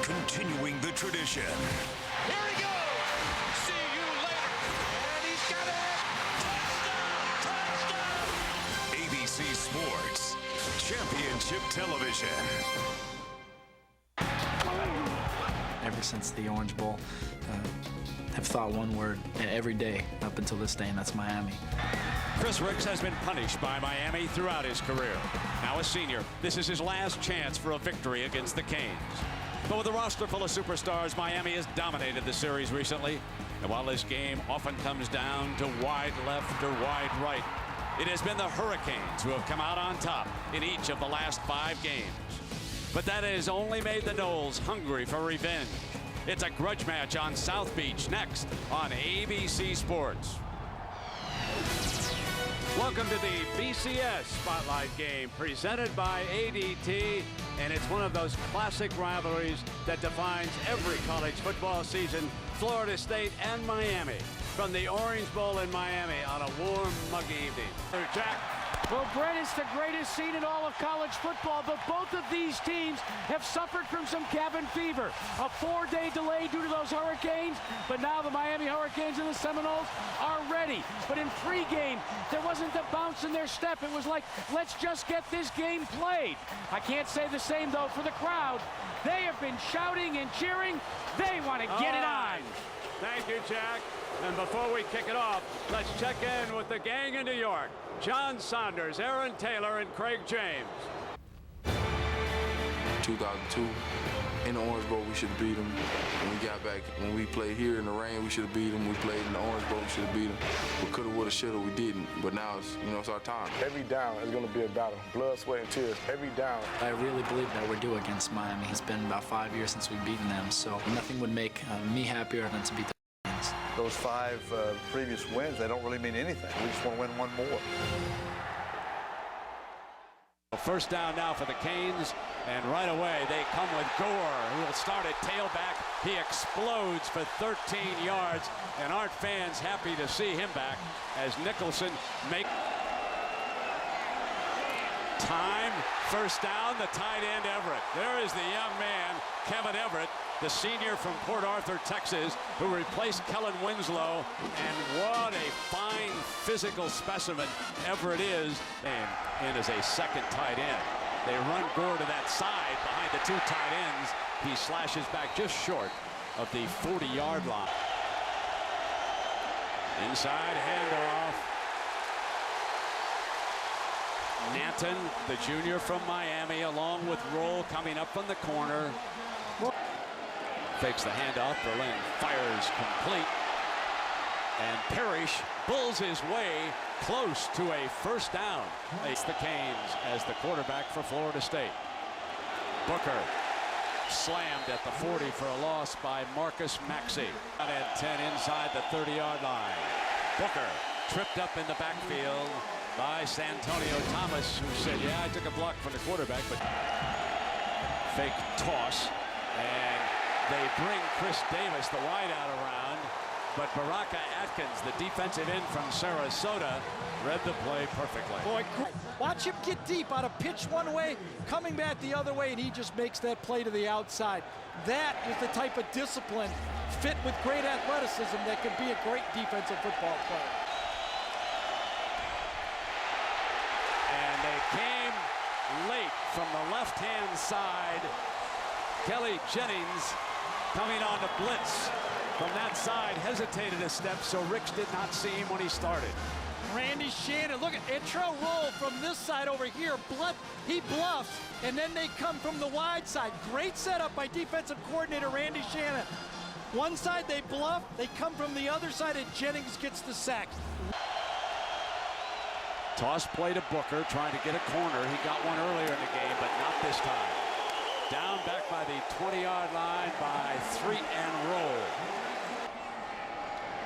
continuing the tradition. Here he goes. See you later. And he's got it. Touchdown! Touchdown! ABC Sports Championship Television. Ever since the Orange Bowl, have thought one word every day up until this day, and that's Miami. Chris Ricks has been punished by Miami throughout his career. Now a senior, this is his last chance for a victory against the Canes. But with a roster full of superstars, Miami has dominated the series recently. And while this game often comes down to wide left or wide right, it has been the Hurricanes who have come out on top in each of the last 5 games. But that has only made the Noles hungry for revenge. It's a grudge match on South Beach next on ABC Sports. Welcome to the BCS Spotlight Game presented by ADT, and it's one of those classic rivalries that defines every college football season. Florida State and Miami from the Orange Bowl in Miami on a warm, muggy evening. Jack. Well, Brett, it's the greatest scene in all of college football, but both of these teams have suffered from some cabin fever. A 4-day delay due to those hurricanes, but now the Miami Hurricanes and the Seminoles are ready. But in pregame, there wasn't the bounce in their step. It was like, let's just get this game played. I can't say the same, though, for the crowd. They have been shouting and cheering. They want to get it on. Thank you, Jack. And before we kick it off, let's check in with the gang in New York. John Saunders, Aaron Taylor, and Craig James. 2002, in the Orange Bowl, we should have beat them. When we got back, when we played here in the rain, we should have beat them. We played in the Orange Bowl, we should have beat them. We could have, would have, should have, we didn't. But now it's, it's our time. Every down is going to be a battle. Blood, sweat, and tears. Every down. I really believe that we're due against Miami. It's been about 5 years since we've beaten them, so nothing would make me happier than to beat the Canes. Those 5 previous wins, they don't really mean anything. We just want to win one more. First down now for the Canes, and right away they come with Gore, who will start at tailback. He explodes for 13 yards, and aren't fans happy to see him back as Nicholson make time. First down, the tight end Everett. There is the young man, Kevin Everett, the senior from Port Arthur, Texas, who replaced Kellen Winslow. And what a fine physical specimen Everett is, and in as a second tight end. They run Gore to that side behind the 2 tight ends. He slashes back just short of the 40-yard line. Inside handoff. Nanton, the junior from Miami, along with Roll coming up from the corner. Fakes the handoff. Berlin fires complete. And Parrish bulls his way close to a first down. It's the Canes as the quarterback for Florida State. Booker slammed at the 40 for a loss by Marcus Maxey. And 10 inside the 30-yard line. Booker tripped up in the backfield by Santonio Thomas, who said, yeah, I took a block from the quarterback, but fake toss. And they bring Chris Davis, the wideout, around. But Baraka Atkins, the defensive end from Sarasota, read the play perfectly. Boy, watch him get deep out of pitch one way, coming back the other way, and he just makes that play to the outside. That is the type of discipline fit with great athleticism that can be a great defensive football player. And they came late from the left-hand side. Kelly Jennings coming on to blitz from that side, hesitated a step, so Ricks did not see him when he started. Randy Shannon, look at Intro roll from this side over here. He bluffs, and then they come from the wide side. Great setup by defensive coordinator Randy Shannon. One side they bluff, they come from the other side, and Jennings gets the sack. Toss play to Booker, trying to get a corner. He got one earlier in the game, but not this time. Down back by the 20-yard line by 3 and Roll.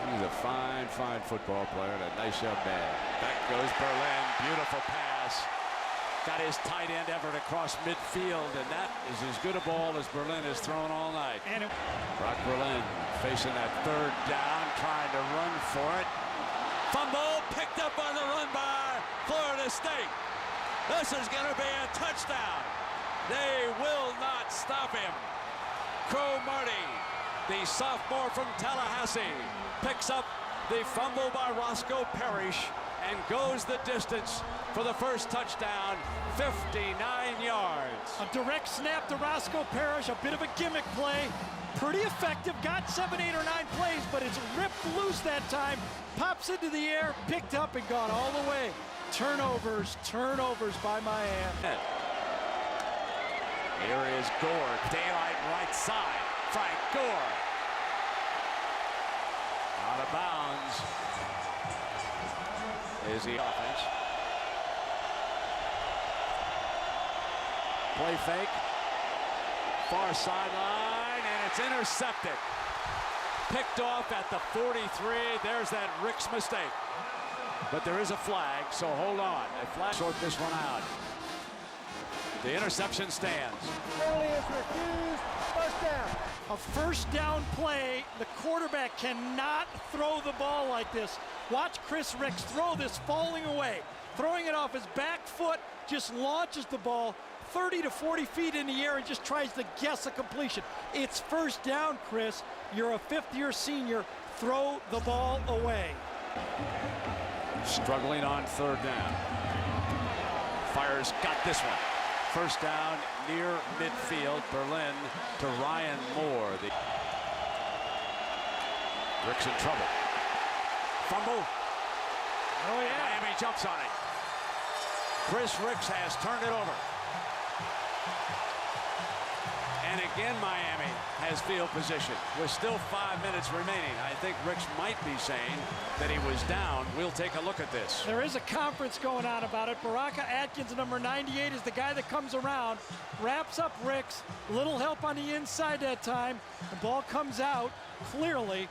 He's a fine, fine football player and a nice young man. Back goes Berlin. Beautiful pass. Got his tight end Everett across midfield, and that is as good a ball as Berlin has thrown all night. Brock Berlin facing that 3rd down, trying to run for it. Fumble picked up on the run by Florida State. This is going to be a touchdown. They will not stop him. Marty, the sophomore from Tallahassee, picks up the fumble by Roscoe Parrish and goes the distance for the first touchdown, 59 yards. A direct snap to Roscoe Parrish, a bit of a gimmick play. Pretty effective, got 7, 8, or 9 plays, but it's ripped loose that time. Pops into the air, picked up and gone all the way. Turnovers by Miami. Here is Gore, daylight right side. Frank Gore. Out of bounds is the offense. Play fake. Far sideline, and it's intercepted. Picked off at the 43. There's that Ricks mistake. But there is a flag, so hold on. A flag sort this one out. The interception stands. Early is refused. First down. A first down play. The quarterback cannot throw the ball like this. Watch Chris Ricks throw this falling away. Throwing it off his back foot, just launches the ball 30 to 40 feet in the air and just tries to guess a completion. It's first down, Chris. You're a fifth-year senior. Throw the ball away. Struggling on third down. Fires got this one. First down near midfield. Berlin to Ryan Moore. Ricks in trouble. Fumble. Oh, yeah. Miami jumps on it. Chris Ricks has turned it over. And again, Miami has field position with still 5 minutes remaining. I think Ricks might be saying that he was down. We'll take a look at this. There is a conference going on about it. Baraka Atkins, number 98, is the guy that comes around, wraps up Ricks. Little help on the inside that time. The ball comes out clearly.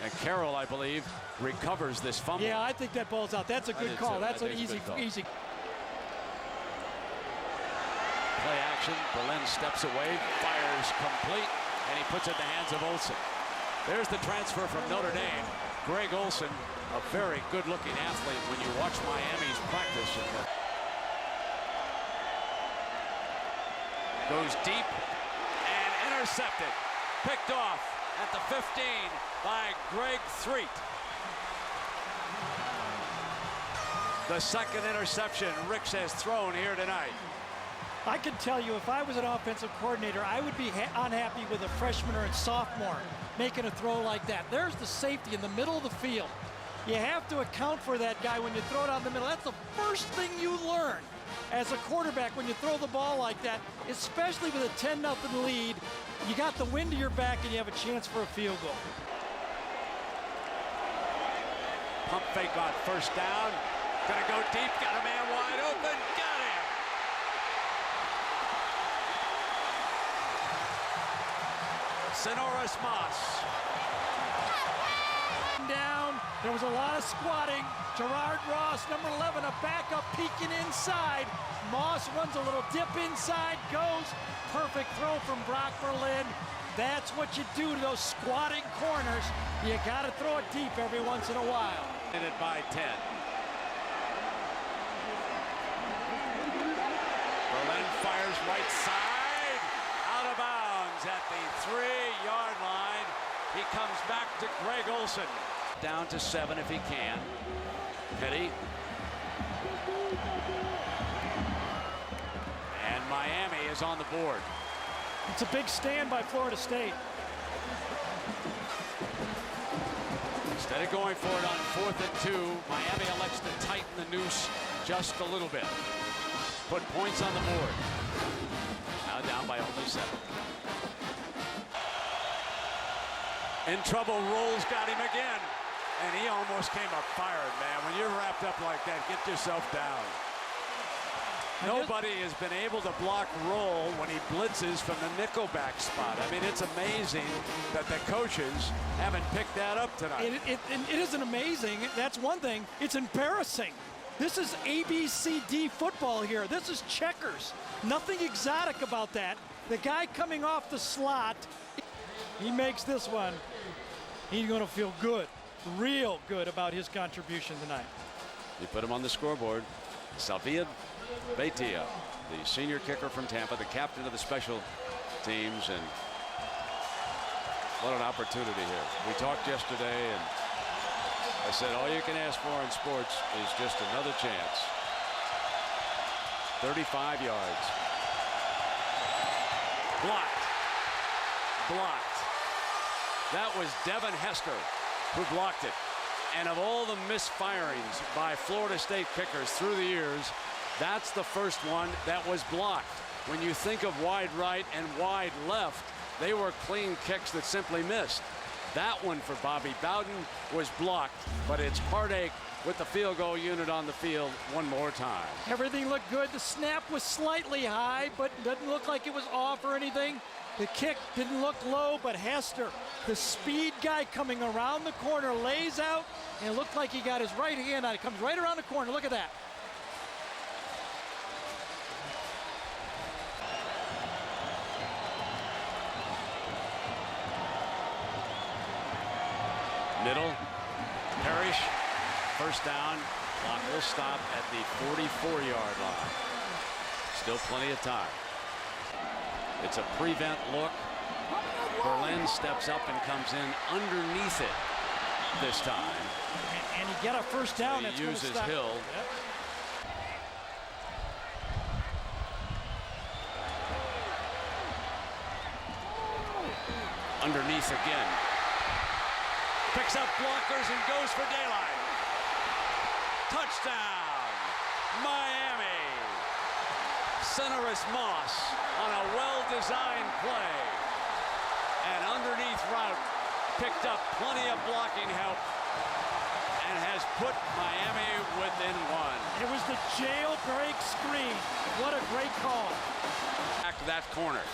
And Carroll, I believe, recovers this fumble. Yeah, I think that ball's out. That's a good call. That's an easy. Play action. Berlin steps away, fires complete, and he puts it in the hands of Olsen. There's the transfer from Notre Dame. Greg Olsen, a very good-looking athlete when you watch Miami's practice. Goes deep and intercepted. Picked off at the 15 by Greg Threet. The second interception Ricks has thrown here tonight. I can tell you, if I was an offensive coordinator, I would be unhappy with a freshman or a sophomore making a throw like that. There's the safety in the middle of the field. You have to account for that guy when you throw it out in the middle. That's the first thing you learn as a quarterback when you throw the ball like that, especially with a 10-0 lead. You got the wind to your back and you have a chance for a field goal. Pump fake on first down. Gonna go deep, got a man wide open, got him. Sonoris Moss. Down, there was a lot of squatting. Gerard Ross, number 11, a backup peeking inside. Moss runs a little dip inside, goes. Perfect throw from Brock Berlin. That's what you do to those squatting corners. You gotta throw it deep every once in a while. And it by 10. Berlin fires right side, out of bounds at the 3-yard line. He comes back to Greg Olsen. Down to 7 if he can. Petty. And Miami is on the board. It's a big stand by Florida State. Instead of going for it on 4th and 2, Miami elects to tighten the noose just a little bit. Put points on the board. Now down by only 7. In trouble, Rolls got him again. And he almost came up fired, man. When you're wrapped up like that, get yourself down. Nobody has been able to block Roll when he blitzes from the nickelback spot. I mean, it's amazing that the coaches haven't picked that up tonight. It isn't amazing. That's one thing. It's embarrassing. This is ABCD football here. This is checkers. Nothing exotic about that. The guy coming off the slot, he makes this one. He's going to feel good, real good about his contribution tonight. You put him on the scoreboard. Salvia Beitia, the senior kicker from Tampa, the captain of the special teams, and what an opportunity here. We talked yesterday, and I said all you can ask for in sports is just another chance. 35 yards. Blocked. Blocked. That was Devin Hester who blocked it. And of all the misfirings by Florida State kickers through the years, that's the first one that was blocked. When you think of wide right and wide left, they were clean kicks that simply missed. That one for Bobby Bowden was blocked, but it's heartache with the field goal unit on the field one more time. Everything looked good. The snap was slightly high, but doesn't look like it was off or anything. The kick didn't look low, but Hester, the speed guy coming around the corner, lays out, and it looked like he got his right hand on it. Comes right around the corner. Look at that. Middle, Parrish, first down. Clock will stop at the 44-yard line. Still plenty of time. It's a prevent look. Berlin steps up and comes in underneath it this time. And he got a first down. So That's he uses stop. Hill. Yep. Underneath again. Picks up blockers and goes for daylight. Touchdown, Miami. Centerus Moss on a well-designed play. And underneath route picked up plenty of blocking help and has put Miami within one. It was the jailbreak screen. What a great call. Back that corner.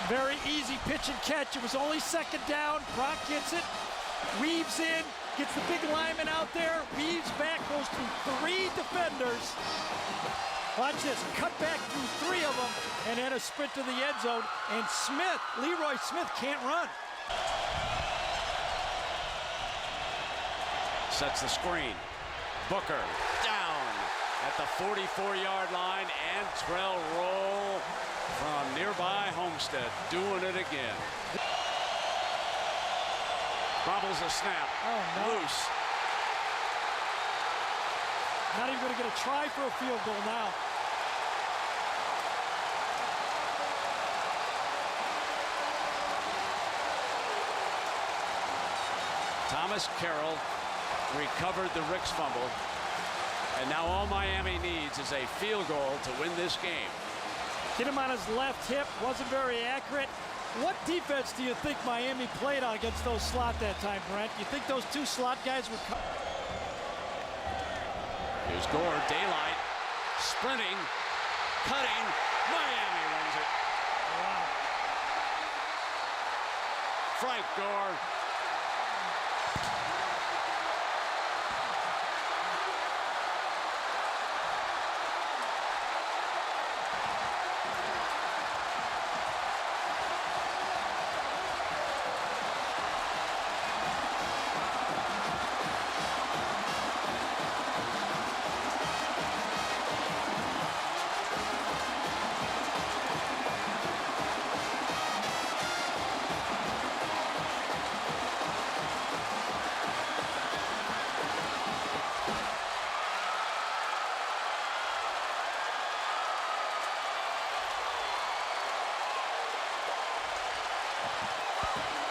Very easy pitch and catch. It was only second down. Brock gets it, weaves in, gets the big lineman out there, weaves back, goes through 3 defenders. Watch this, cut back through 3 of them, and then a sprint to the end zone. And Smith, Leroy Smith, can't run. Sets the screen. Booker down at the 44-yard line, and Trell roll from nearby Homestead, doing it again. Bobbles a snap. Oh, no. Loose. Not even going to get a try for a field goal now. Thomas Carroll recovered the Ricks fumble, and now all Miami needs is a field goal to win this game. Hit him on his left hip, wasn't very accurate. What defense do you think Miami played on against those slot that time, Brent? You think those 2 slot guys were... Here's Gore, daylight, sprinting, cutting, Miami wins it. Wow. Frank Gore.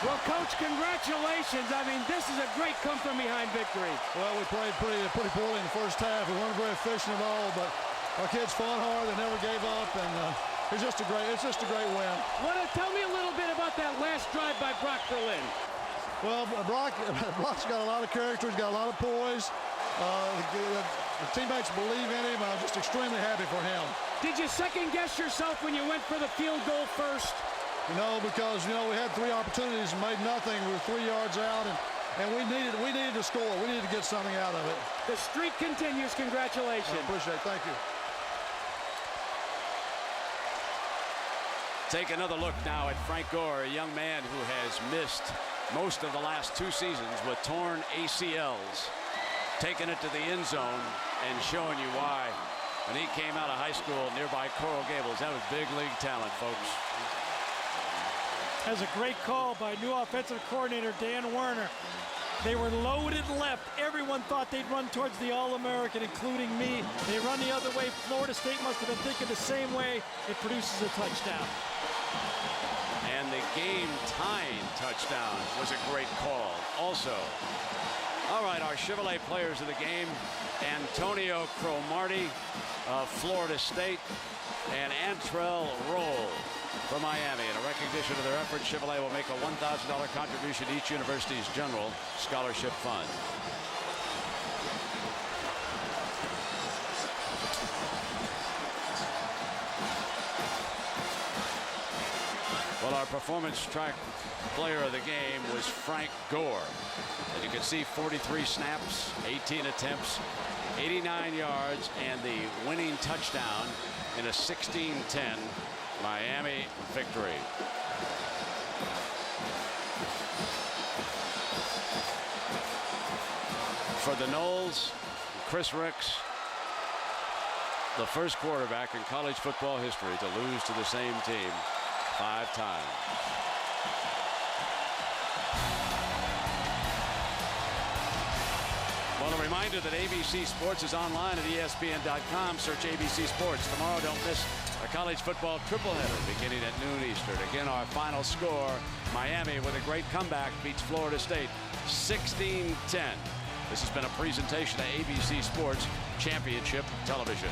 Well, Coach, congratulations. I mean, this is a great come-from-behind victory. Well, we played pretty poorly in the first half. We weren't very efficient at all, but our kids fought hard. They never gave up, and it's just a great win. Tell me a little bit about that last drive by Brock Berlin. Well, Brock's got a lot of character. He's got a lot of poise. The teammates believe in him. I'm just extremely happy for him. Did you second-guess yourself when you went for the field goal first? No, because, we had 3 opportunities and made nothing. We were 3 yards out, and we needed to score. We needed to get something out of it. The streak continues. Congratulations. I appreciate it. Thank you. Take another look now at Frank Gore, a young man who has missed most of the last 2 seasons with torn ACLs, taking it to the end zone and showing you why. When he came out of high school nearby Coral Gables, that was big league talent, folks. That was a great call by new offensive coordinator Dan Werner. They were loaded left. Everyone thought they'd run towards the All-American, including me. They run the other way. Florida State must have been thinking the same way. It produces a touchdown. And the game-tying touchdown was a great call also. All right, our Chevrolet players of the game: Antonio Cromartie of Florida State and Antrell Roll from Miami. In a recognition of their efforts, Chevrolet will make a $1,000 contribution to each university's general scholarship fund. Well, our performance track player of the game was Frank Gore. As you can see, 43 snaps, 18 attempts, 89 yards, and the winning touchdown in a 16-10 Miami victory. For the Noles, Chris Ricks, the first quarterback in college football history to lose to the same team 5 times. Well, a reminder that ABC Sports is online at ESPN.com. Search ABC Sports. Tomorrow, don't miss a college football tripleheader beginning at noon Eastern. Again, our final score: Miami, with a great comeback, beats Florida State 16-10. This has been a presentation of ABC Sports Championship Television.